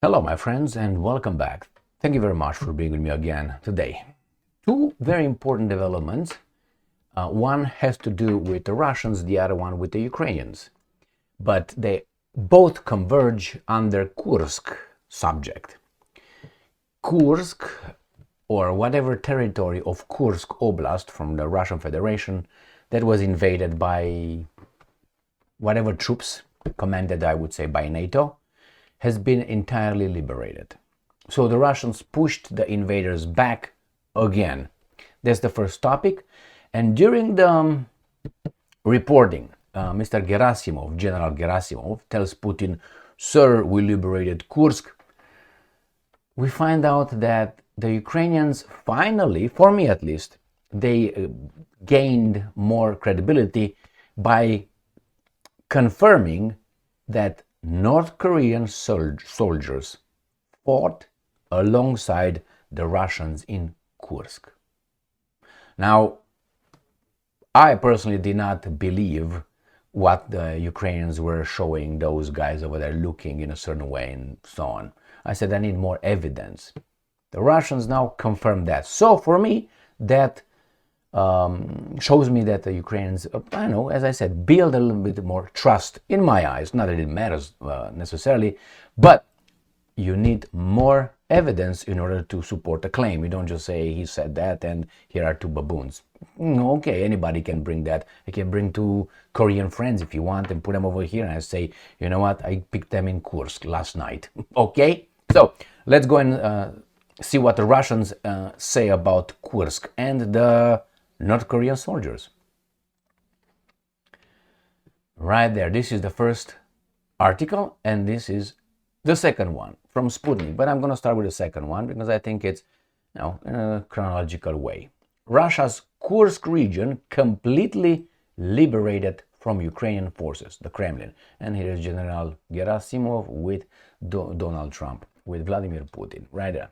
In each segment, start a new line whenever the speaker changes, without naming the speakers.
Hello, my friends, and welcome back. Thank you very much for being with me again today. Two very important developments. One has to do with the Russians, the other one with the Ukrainians. But they both converge under Kursk subject. Kursk, or whatever territory of Kursk Oblast from the Russian Federation that was invaded by whatever troops commanded, I would say, by NATO, has been entirely liberated. So the Russians pushed the invaders back again. That's the first topic. And during the reporting, Mr. Gerasimov, General Gerasimov, tells Putin, "Sir, we liberated Kursk." We find out that the Ukrainians finally, for me at least, they gained more credibility by confirming that North Korean soldiers fought alongside the Russians in Kursk. Now, I personally did not believe what the Ukrainians were showing those guys over there looking in a certain way and so on. I said I need more evidence. The Russians now confirm that. So for me, that shows me that the Ukrainians, as I said, build a little bit more trust in my eyes. Not that it matters necessarily, but you need more evidence in order to support a claim. You don't just say he said that and here are two baboons. Okay, anybody can bring that. I can bring two Korean friends if you want and put them over here and I say, you know what, I picked them in Kursk last night. Okay, so let's go and see what the Russians say about Kursk and the North Korean soldiers. Right there, this is the first article and this is the second one from Sputnik, but I'm going to start with the second one because I think it's in a chronological way. Russia's Kursk region completely liberated from Ukrainian forces, the Kremlin. And here is General Gerasimov with Donald Trump, with Vladimir Putin, right there.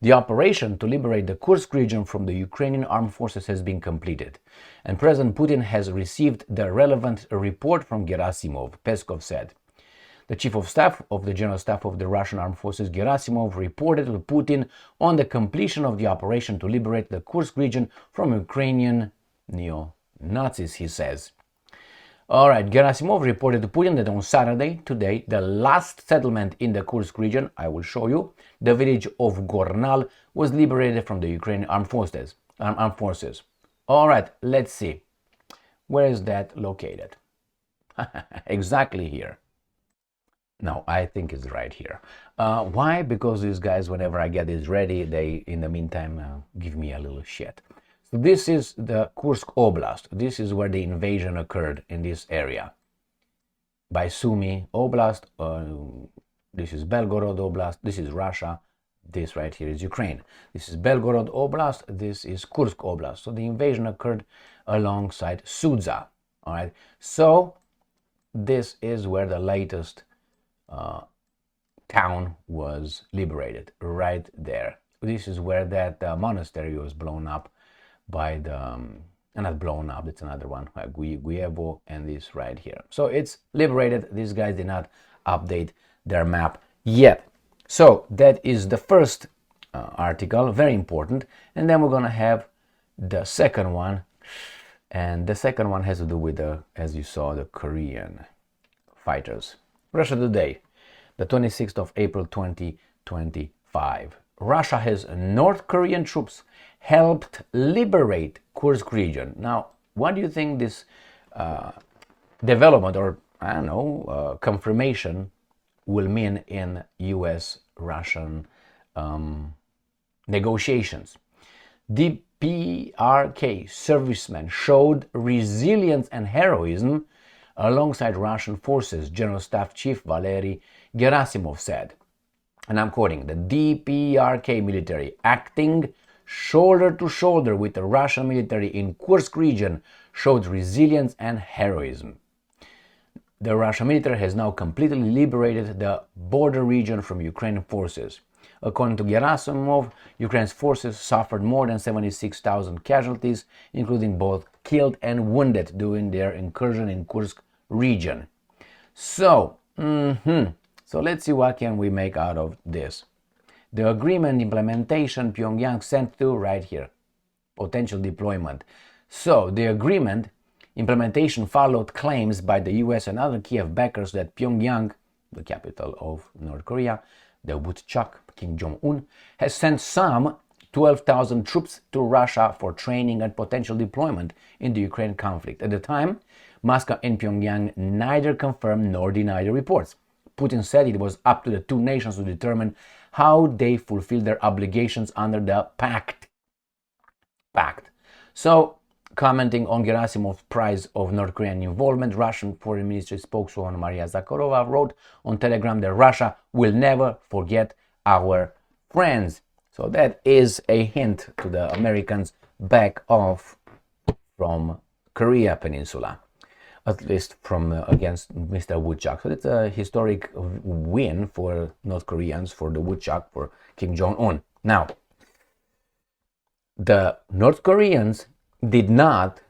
The operation to liberate the Kursk region from the Ukrainian armed forces has been completed, and President Putin has received the relevant report from Gerasimov, Peskov said. The chief of staff of the General Staff of the Russian Armed Forces, Gerasimov, reported to Putin on the completion of the operation to liberate the Kursk region from Ukrainian neo-Nazis, he says. All right, Gerasimov reported to Putin that on Saturday, today, the last settlement in the Kursk region, I will show you, the village of Gornal, was liberated from the Ukrainian armed forces. All right, let's see. Where is that located? Exactly here. No, I think it's right here. Why? Because these guys, whenever I get this ready, they, in the meantime, give me a little shit. So this is the Kursk Oblast. This is where the invasion occurred in this area. By Sumy Oblast, this is Belgorod Oblast, this is Russia, this right here is Ukraine. This is Belgorod Oblast, this is Kursk Oblast. So the invasion occurred alongside Sudza. All right, so this is where the latest town was liberated, right there. This is where that monastery was blown up by the, not blown up, it's another one, Guyevo, and this right here. So it's liberated. These guys did not update their map yet. So that is the first article, very important. And then we're going to have the second one. And the second one has to do with, as you saw, the Korean fighters. Russia Today, the 26th of April 2025. Russia has North Korean troops helped liberate Kursk region. Now, what do you think this development, or I don't know, confirmation will mean in US-Russian negotiations? DPRK servicemen showed resilience and heroism alongside Russian forces, General Staff Chief Valery Gerasimov said. And I'm quoting, the DPRK military acting shoulder to shoulder with the Russian military in Kursk region showed resilience and heroism. The Russian military has now completely liberated the border region from Ukrainian forces. According to Gerasimov, Ukraine's forces suffered more than 76,000 casualties, including both killed and wounded during their incursion in Kursk region. So, So let's see what can we make out of this. The agreement implementation, Pyongyang sent to right here. Potential deployment. So the agreement implementation followed claims by the US and other Kiev backers that Pyongyang, the capital of North Korea, the woodchuck Kim Jong-un, has sent some 12,000 troops to Russia for training and potential deployment in the Ukraine conflict. At the time, Moscow and Pyongyang neither confirmed nor denied the reports. Putin said it was up to the two nations to determine how they fulfill their obligations under the pact. So, commenting on Gerasimov's prize of North Korean involvement, Russian Foreign Ministry spokeswoman Maria Zakharova wrote on Telegram that Russia will never forget our friends. So that is a hint to the Americans back off from Korea Peninsula, at least from against Mr. Woodchuck. So it's a historic win for North Koreans, for the Woodchuck, for Kim Jong-un. Now, the North Koreans did not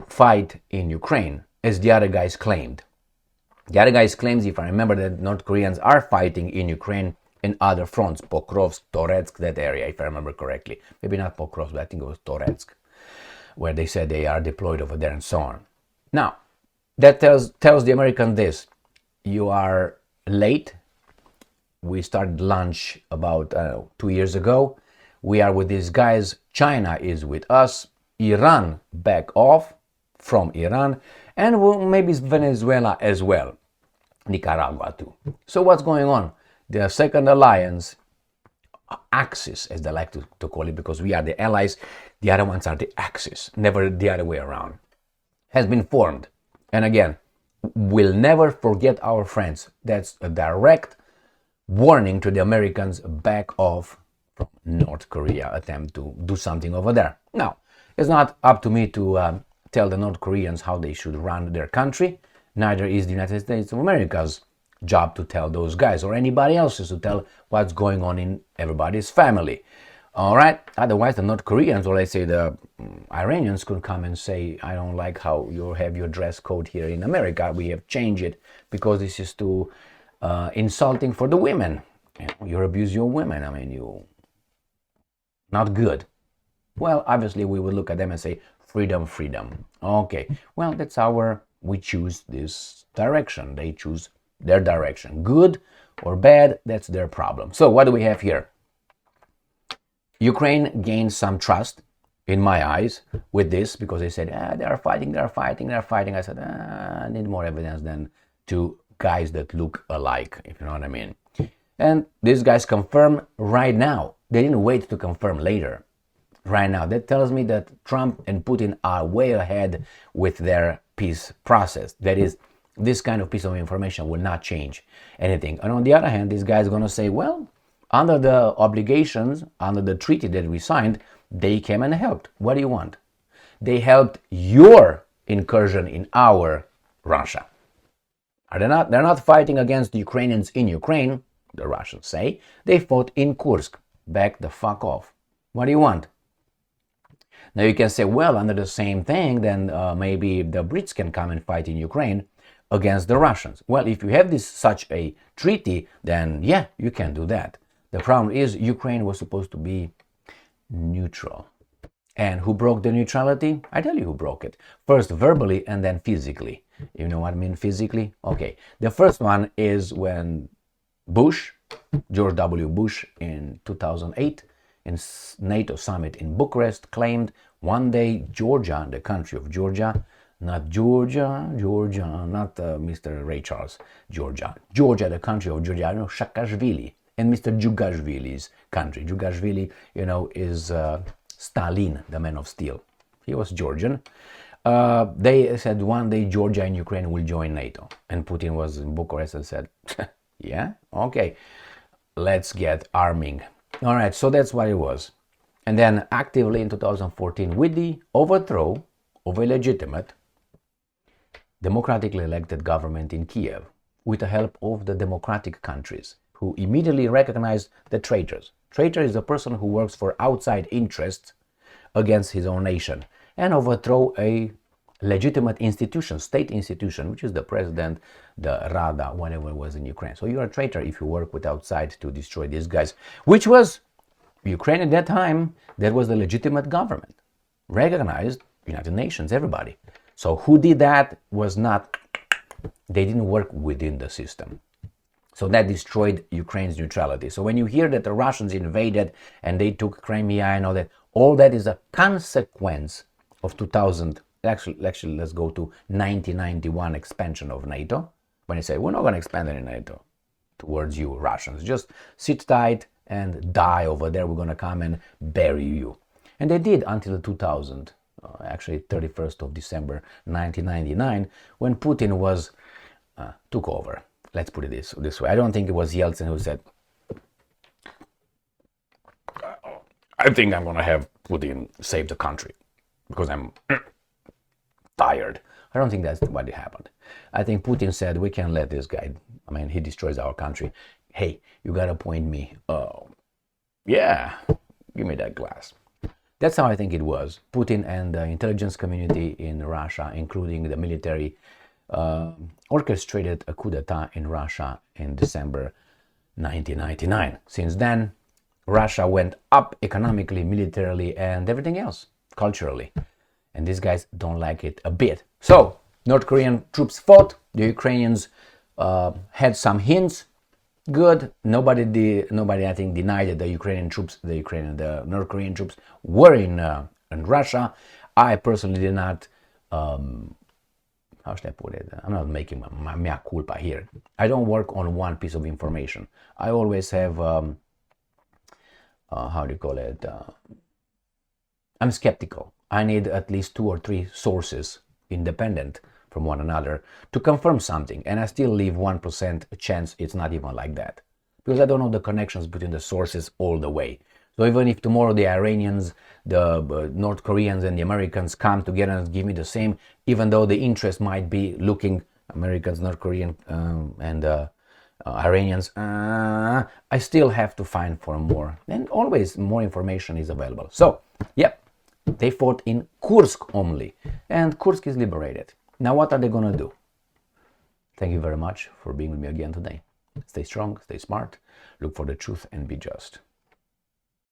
fight in Ukraine, as the other guys claimed. The other guys claims, if I remember, that North Koreans are fighting in Ukraine in other fronts, Pokrovsk, Toretsk, that area, if I remember correctly. Maybe not Pokrovsk, but I think it was Toretsk, where they said they are deployed over there and so on. Now, that tells the Americans this: you are late. We started lunch about 2 years ago. We are with these guys. China is with us. Iran back off from Iran, and maybe Venezuela as well, Nicaragua too. So what's going on? The second alliance, Axis, as they like to call it, because we are the allies, the other ones are the Axis, never the other way around, has been formed. And again, we'll never forget our friends. That's a direct warning to the Americans back off from North Korea attempt to do something over there. Now, it's not up to me to tell the North Koreans how they should run their country. Neither is the United States of America's job to tell those guys or anybody else's to tell what's going on in everybody's family. All right. Otherwise, the North Koreans, or let's say the Iranians, could come and say, I don't like how you have your dress code here in America. We have changed it because this is too insulting for the women. You abuse your women. I mean, you not good. Well, obviously, we will look at them and say, freedom, freedom. Okay. Well, we choose this direction. They choose their direction. Good or bad, that's their problem. So what do we have here? Ukraine gained some trust, in my eyes, with this, because they said, they are fighting. I said, I need more evidence than two guys that look alike, if you know what I mean. And these guys confirm right now. They didn't wait to confirm later. Right now, that tells me that Trump and Putin are way ahead with their peace process. That is, this kind of piece of information will not change anything. And on the other hand, this guy is going to say, well, under the obligations, under the treaty that we signed, they came and helped. What do you want? They helped your incursion in our Russia. They're not fighting against the Ukrainians in Ukraine, the Russians say. They fought in Kursk. Back the fuck off. What do you want? Now you can say, well, under the same thing, then maybe the Brits can come and fight in Ukraine against the Russians. Well, if you have such a treaty, then yeah, you can do that. The problem is Ukraine was supposed to be neutral. And who broke the neutrality? I tell you who broke it. First verbally and then physically. You know what I mean physically? Okay. The first one is when George W. Bush in 2008, in NATO summit in Bucharest, claimed one day Georgia, the country of Georgia, not Mr. Ray Charles, Georgia, the country of Georgia, Saakashvili, and Mr. Djugashvili's country. Djugashvili, is Stalin, the man of steel. He was Georgian. They said one day Georgia and Ukraine will join NATO. And Putin was in Bucharest and said, yeah, okay, let's get arming. All right, so that's what it was. And then actively in 2014, with the overthrow of a legitimate, democratically elected government in Kiev, with the help of the democratic countries, who immediately recognized the traitors. Traitor is a person who works for outside interests against his own nation and overthrow a legitimate institution, state institution, which is the president, the Rada, whatever was in Ukraine. So you're a traitor if you work with outside to destroy these guys, which was Ukraine at that time. That was the legitimate government, recognized, United Nations, everybody. So who did that was not, they didn't work within the system. So that destroyed Ukraine's neutrality. So when you hear that the Russians invaded and they took Crimea and all that is a consequence of 2000. Actually, let's go to 1991 expansion of NATO. When you say, we're not going to expand any NATO towards you, Russians. Just sit tight and die over there. We're going to come and bury you. And they did until 2000, actually 31st of December 1999, when Putin was took over. Let's put it this way. I don't think it was Yeltsin who said, I think I'm going to have Putin save the country because I'm tired. I don't think that's what happened. I think Putin said, we can't let this guy, he destroys our country. Hey, you got to appoint me. Oh, yeah, give me that glass. That's how I think it was. Putin and the intelligence community in Russia, including the military, orchestrated a coup d'etat in Russia in December 1999. Since then, Russia went up economically, militarily, and everything else, culturally. And these guys don't like it a bit. So, North Korean troops fought. The Ukrainians had some hints. Good. Nobody, I think, denied that the North Korean troops were in Russia. I personally did not. How should I put it? I'm not making my mea culpa here. I don't work on one piece of information. I always have, how do you call it? I'm skeptical. I need at least 2 or 3 sources independent from one another to confirm something. And I still leave 1% chance it's not even like that. Because I don't know the connections between the sources all the way. So even if tomorrow the Iranians, the North Koreans and the Americans come together and give me the same, even though the interest might be looking Americans, North Korean and Iranians, I still have to find for more. And always more information is available. So, yep, they fought in Kursk only. And Kursk is liberated. Now what are they going to do? Thank you very much for being with me again today. Stay strong, stay smart, look for the truth and be just.